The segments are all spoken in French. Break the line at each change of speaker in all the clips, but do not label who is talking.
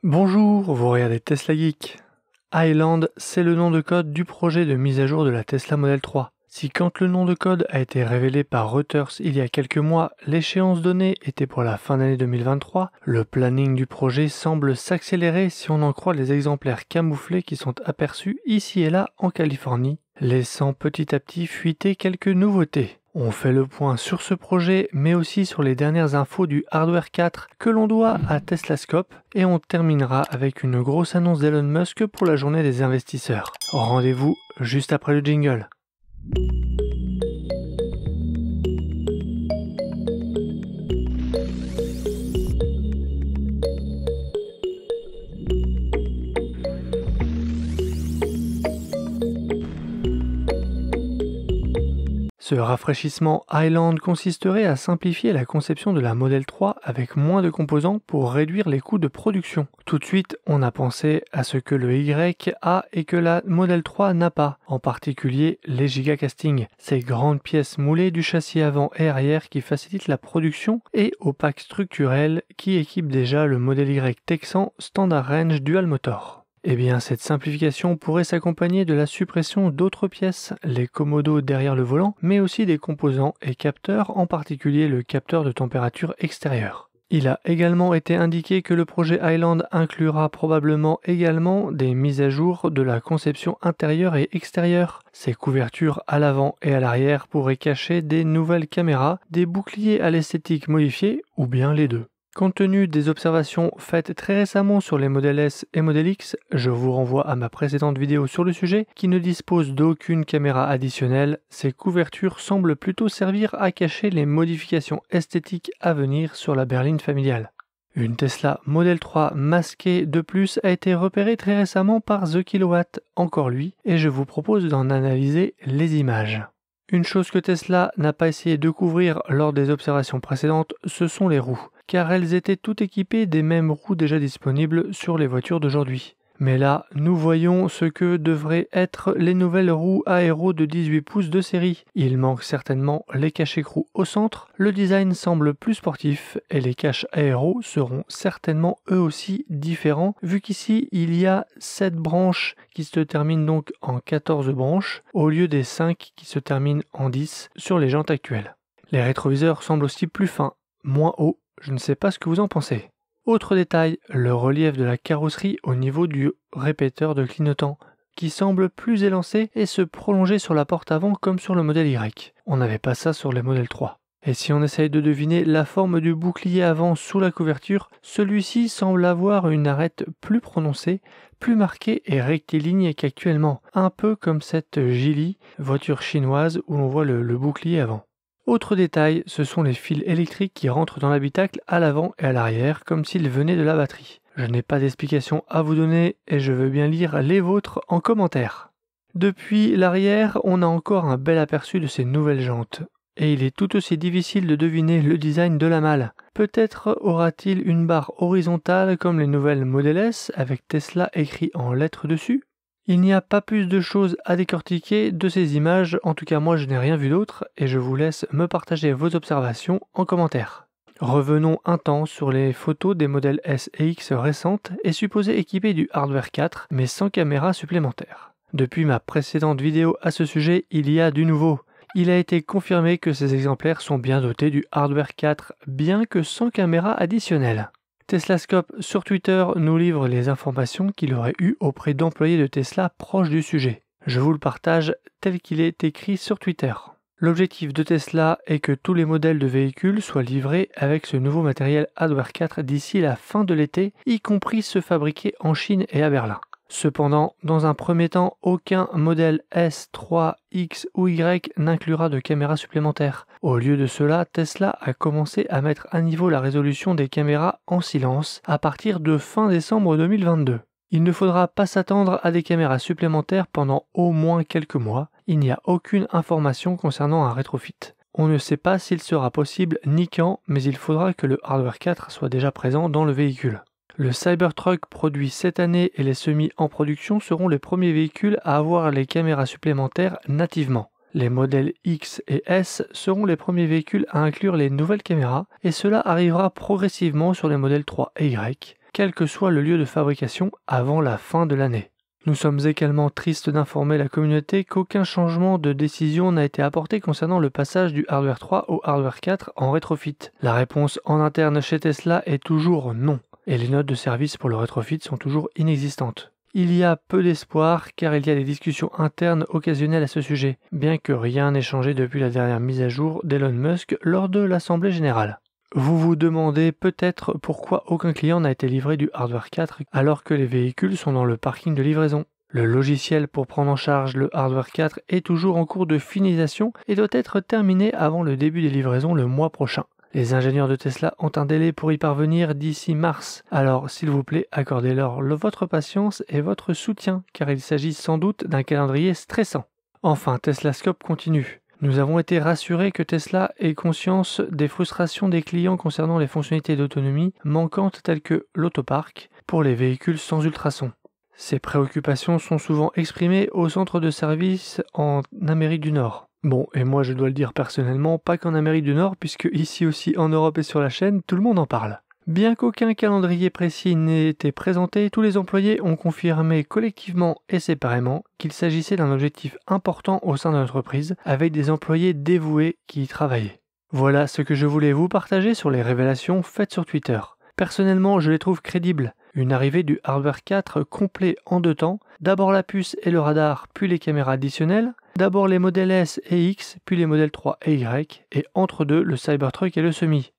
Bonjour, vous regardez Tesla Geek. Highland, c'est le nom de code du projet de mise à jour de la Tesla Model 3. Si quand le nom de code a été révélé par Reuters il y a quelques mois, l'échéance donnée était pour la fin d'année 2023, le planning du projet semble s'accélérer si on en croit les exemplaires camouflés qui sont aperçus ici et là en Californie, laissant petit à petit fuiter quelques nouveautés. On fait le point sur ce projet, mais aussi sur les dernières infos du Hardware 4 que l'on doit à Teslascope, et on terminera avec une grosse annonce d'Elon Musk pour la journée des investisseurs. Rendez-vous juste après le jingle. Ce rafraîchissement Highland consisterait à simplifier la conception de la Model 3 avec moins de composants pour réduire les coûts de production. Tout de suite, on a pensé à ce que le Y a et que la Model 3 n'a pas, en particulier les gigacastings, ces grandes pièces moulées du châssis avant et arrière qui facilitent la production, et au pack structurel qui équipe déjà le Model Y Texan Standard Range Dual Motor. Eh bien, cette simplification pourrait s'accompagner de la suppression d'autres pièces, les commodos derrière le volant, mais aussi des composants et capteurs, en particulier le capteur de température extérieure. Il a également été indiqué que le projet Highland inclura probablement également des mises à jour de la conception intérieure et extérieure. Ces couvertures à l'avant et à l'arrière pourraient cacher des nouvelles caméras, des boucliers à l'esthétique modifiés, ou bien les deux. Compte tenu des observations faites très récemment sur les Model S et Model X, je vous renvoie à ma précédente vidéo sur le sujet qui ne dispose d'aucune caméra additionnelle. Ces couvertures semblent plutôt servir à cacher les modifications esthétiques à venir sur la berline familiale. Une Tesla Model 3 masquée de plus a été repérée très récemment par The Kilowatt, encore lui, et je vous propose d'en analyser les images. Une chose que Tesla n'a pas essayé de couvrir lors des observations précédentes, ce sont les roues, car elles étaient toutes équipées des mêmes roues déjà disponibles sur les voitures d'aujourd'hui. Mais là, nous voyons ce que devraient être les nouvelles roues aéro de 18 pouces de série. Il manque certainement les caches écrous au centre, le design semble plus sportif et les caches aéro seront certainement eux aussi différents vu qu'ici il y a 7 branches qui se terminent donc en 14 branches au lieu des 5 qui se terminent en 10 sur les jantes actuelles. Les rétroviseurs semblent aussi plus fins, moins hauts, je ne sais pas ce que vous en pensez. Autre détail, le relief de la carrosserie au niveau du répéteur de clignotant, qui semble plus élancé et se prolonger sur la porte avant comme sur le modèle Y. On n'avait pas ça sur les modèles 3. Et si on essaye de deviner la forme du bouclier avant sous la couverture, celui-ci semble avoir une arête plus prononcée, plus marquée et rectiligne qu'actuellement, un peu comme cette Geely, voiture chinoise où l'on voit le bouclier avant. Autre détail, ce sont les fils électriques qui rentrent dans l'habitacle à l'avant et à l'arrière comme s'ils venaient de la batterie. Je n'ai pas d'explication à vous donner et je veux bien lire les vôtres en commentaire. Depuis l'arrière, on a encore un bel aperçu de ces nouvelles jantes. Et il est tout aussi difficile de deviner le design de la malle. Peut-être aura-t-il une barre horizontale comme les nouvelles Model S avec Tesla écrit en lettres dessus ? Il n'y a pas plus de choses à décortiquer de ces images, en tout cas moi je n'ai rien vu d'autre et je vous laisse me partager vos observations en commentaire. Revenons un temps sur les photos des modèles S et X récentes et supposées équipées du Hardware 4 mais sans caméra supplémentaire. Depuis ma précédente vidéo à ce sujet, il y a du nouveau. Il a été confirmé que ces exemplaires sont bien dotés du Hardware 4, bien que sans caméra additionnelle. Teslascope sur Twitter nous livre les informations qu'il aurait eues auprès d'employés de Tesla proches du sujet. Je vous le partage tel qu'il est écrit sur Twitter. L'objectif de Tesla est que tous les modèles de véhicules soient livrés avec ce nouveau matériel Hardware 4 d'ici la fin de l'été, y compris ceux fabriqués en Chine et à Berlin. Cependant, dans un premier temps, aucun modèle S, 3, X ou Y n'inclura de caméra supplémentaire. Au lieu de cela, Tesla a commencé à mettre à niveau la résolution des caméras en silence à partir de fin décembre 2022. Il ne faudra pas s'attendre à des caméras supplémentaires pendant au moins quelques mois. Il n'y a aucune information concernant un rétrofit. On ne sait pas s'il sera possible ni quand, mais il faudra que le Hardware 4 soit déjà présent dans le véhicule. Le Cybertruck produit cette année et les semis en production seront les premiers véhicules à avoir les caméras supplémentaires nativement. Les modèles X et S seront les premiers véhicules à inclure les nouvelles caméras et cela arrivera progressivement sur les modèles 3 et Y. quel que soit le lieu de fabrication avant la fin de l'année. Nous sommes également tristes d'informer la communauté qu'aucun changement de décision n'a été apporté concernant le passage du hardware 3 au hardware 4 en rétrofit. La réponse en interne chez Tesla est toujours non, et les notes de service pour le rétrofit sont toujours inexistantes. Il y a peu d'espoir car il y a des discussions internes occasionnelles à ce sujet, bien que rien n'ait changé depuis la dernière mise à jour d'Elon Musk lors de l'Assemblée générale. Vous vous demandez peut-être pourquoi aucun client n'a été livré du hardware 4 alors que les véhicules sont dans le parking de livraison. Le logiciel pour prendre en charge le hardware 4 est toujours en cours de finalisation et doit être terminé avant le début des livraisons le mois prochain. Les ingénieurs de Tesla ont un délai pour y parvenir d'ici mars, alors s'il vous plaît accordez-leur votre patience et votre soutien car il s'agit sans doute d'un calendrier stressant. Enfin, Teslascope continue. Nous avons été rassurés que Tesla ait conscience des frustrations des clients concernant les fonctionnalités d'autonomie manquantes telles que l'autopark pour les véhicules sans ultrasons. Ces préoccupations sont souvent exprimées au centre de service en Amérique du Nord. Bon, et moi je dois le dire personnellement, pas qu'en Amérique du Nord, puisque ici aussi en Europe et sur la chaîne, tout le monde en parle. Bien qu'aucun calendrier précis n'ait été présenté, tous les employés ont confirmé collectivement et séparément qu'il s'agissait d'un objectif important au sein de l'entreprise, avec des employés dévoués qui y travaillaient. Voilà ce que je voulais vous partager sur les révélations faites sur Twitter. Personnellement, je les trouve crédibles. Une arrivée du hardware 4 complet en 2 temps, d'abord la puce et le radar, puis les caméras additionnelles, d'abord les modèles S et X, puis les modèles 3 et Y, et entre deux le Cybertruck et le Semi.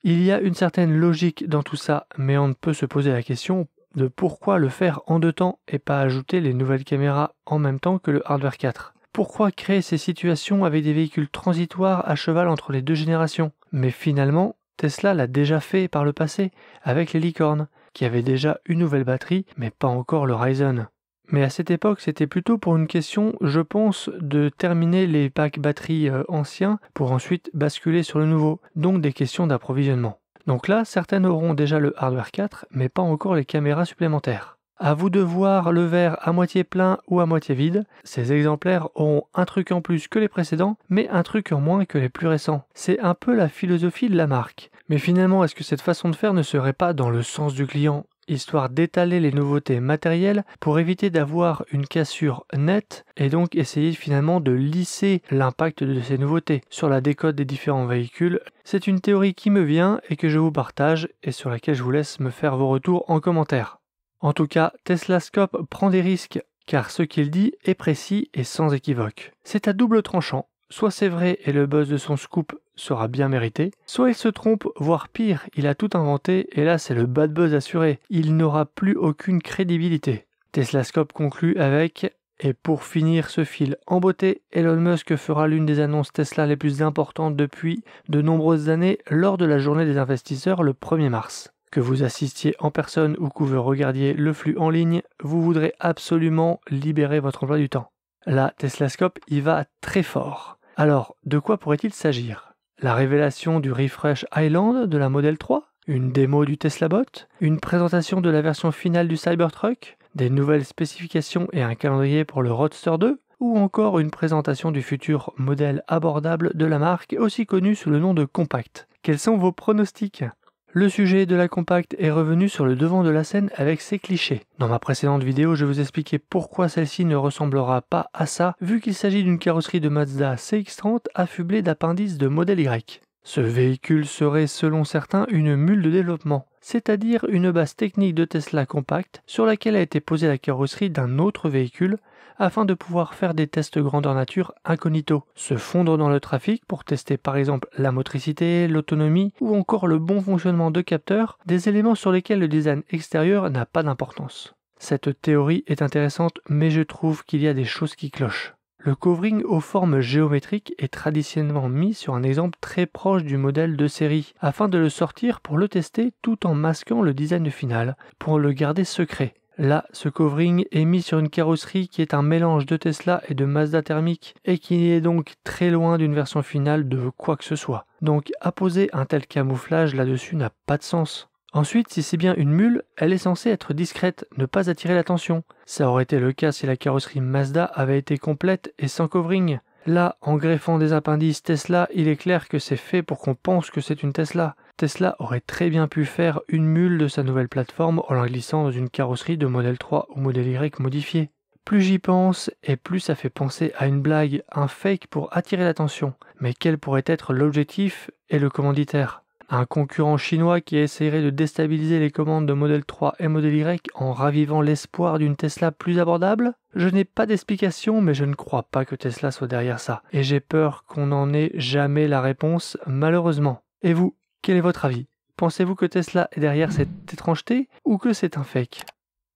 Il y a une certaine logique dans tout ça, mais on ne peut se poser la question de pourquoi le faire en 2 temps et pas ajouter les nouvelles caméras en même temps que le hardware 4. Pourquoi créer ces situations avec des véhicules transitoires à cheval entre les 2 générations? Mais finalement, Tesla l'a déjà fait par le passé avec les licornes, qui avaient déjà une nouvelle batterie, mais pas encore le Ryzen. Mais à cette époque, c'était plutôt pour une question, je pense, de terminer les packs batteries anciens pour ensuite basculer sur le nouveau, donc des questions d'approvisionnement. Donc là, certaines auront déjà le hardware 4, mais pas encore les caméras supplémentaires. À vous de voir le verre à moitié plein ou à moitié vide. Ces exemplaires auront un truc en plus que les précédents, mais un truc en moins que les plus récents. C'est un peu la philosophie de la marque. Mais finalement, est-ce que cette façon de faire ne serait pas dans le sens du client, histoire d'étaler les nouveautés matérielles pour éviter d'avoir une cassure nette et donc essayer finalement de lisser l'impact de ces nouveautés sur la décote des différents véhicules? C'est une théorie qui me vient et que je vous partage et sur laquelle je vous laisse me faire vos retours en commentaire. En tout cas, Teslascope prend des risques car ce qu'il dit est précis et sans équivoque. C'est à double tranchant. Soit c'est vrai et le buzz de son scoop sera bien mérité, soit il se trompe, voire pire, il a tout inventé et là c'est le bad buzz assuré, il n'aura plus aucune crédibilité. Teslascope conclut avec « Et pour finir ce fil en beauté, Elon Musk fera l'une des annonces Tesla les plus importantes depuis de nombreuses années lors de la journée des investisseurs le 1er mars. Que vous assistiez en personne ou que vous regardiez le flux en ligne, vous voudrez absolument libérer votre emploi du temps. Là, Teslascope y va très fort. Alors, de quoi pourrait-il s'agir? La révélation du Refresh Island de la Model 3? Une démo du Tesla Bot? Une présentation de la version finale du Cybertruck? Des nouvelles spécifications et un calendrier pour le Roadster 2? Ou encore une présentation du futur modèle abordable de la marque, aussi connu sous le nom de Compact? Quels sont vos pronostics? Le sujet de la Compact est revenu sur le devant de la scène avec ses clichés. Dans ma précédente vidéo, je vous expliquais pourquoi celle-ci ne ressemblera pas à ça, vu qu'il s'agit d'une carrosserie de Mazda CX-30 affublée d'appendices de modèle Y. Ce véhicule serait, selon certains, une mule de développement, c'est-à-dire une base technique de Tesla Compact sur laquelle a été posée la carrosserie d'un autre véhicule, afin de pouvoir faire des tests grandeur nature incognito, se fondre dans le trafic pour tester par exemple la motricité, l'autonomie ou encore le bon fonctionnement de capteurs, des éléments sur lesquels le design extérieur n'a pas d'importance. Cette théorie est intéressante, mais je trouve qu'il y a des choses qui clochent. Le covering aux formes géométriques est traditionnellement mis sur un exemple très proche du modèle de série, afin de le sortir pour le tester tout en masquant le design final, pour le garder secret. Là, ce covering est mis sur une carrosserie qui est un mélange de Tesla et de Mazda thermique et qui est donc très loin d'une version finale de quoi que ce soit. Donc apposer un tel camouflage là-dessus n'a pas de sens. Ensuite, si c'est bien une mule, elle est censée être discrète, ne pas attirer l'attention. Ça aurait été le cas si la carrosserie Mazda avait été complète et sans covering. Là, en greffant des appendices Tesla, il est clair que c'est fait pour qu'on pense que c'est une Tesla. Tesla aurait très bien pu faire une mule de sa nouvelle plateforme en la glissant dans une carrosserie de modèle 3 ou modèle Y modifié. Plus j'y pense, et plus ça fait penser à une blague, un fake pour attirer l'attention. Mais quel pourrait être l'objectif et le commanditaire? Un concurrent chinois qui essaierait de déstabiliser les commandes de modèle 3 et modèle Y en ravivant l'espoir d'une Tesla plus abordable? Je n'ai pas d'explication, mais je ne crois pas que Tesla soit derrière ça. Et j'ai peur qu'on n'en ait jamais la réponse, malheureusement. Et vous, quel est votre avis? Pensez-vous que Tesla est derrière cette étrangeté ou que c'est un fake?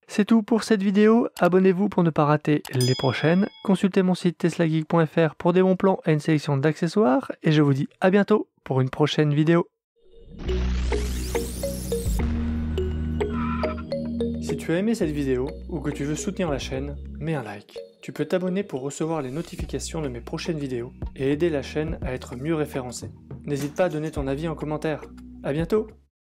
C'est tout pour cette vidéo, abonnez-vous pour ne pas rater les prochaines, consultez mon site teslageek.fr pour des bons plans et une sélection d'accessoires, et je vous dis à bientôt pour une prochaine vidéo. Si tu as aimé cette vidéo ou que tu veux soutenir la chaîne, mets un like. Tu peux t'abonner pour recevoir les notifications de mes prochaines vidéos et aider la chaîne à être mieux référencée. N'hésite pas à donner ton avis en commentaire. À bientôt!